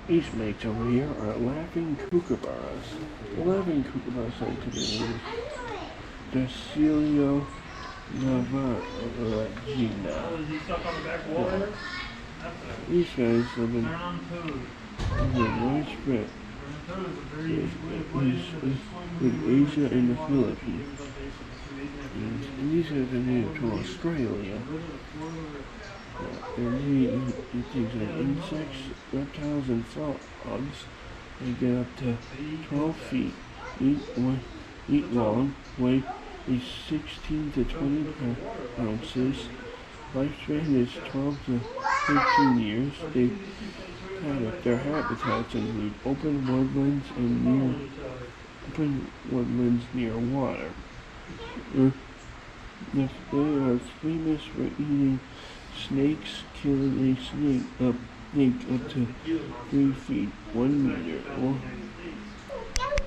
These mates over here are laughing kookaburras. Laughing kookaburras like to be named Decilio Navarregina. These guys have been widespread in Asia and the Philippines. And these guys are native to Australia. And they eat things like insects, reptiles, and frogs. They get up to 12 feet, eat long, weigh 16 to 20 ounces. Lifespan is 12 to 15 years. Their habitats include open woodlands near water. They are famous for eating snakes, killing a snake up to 3 feet, 1 meter, or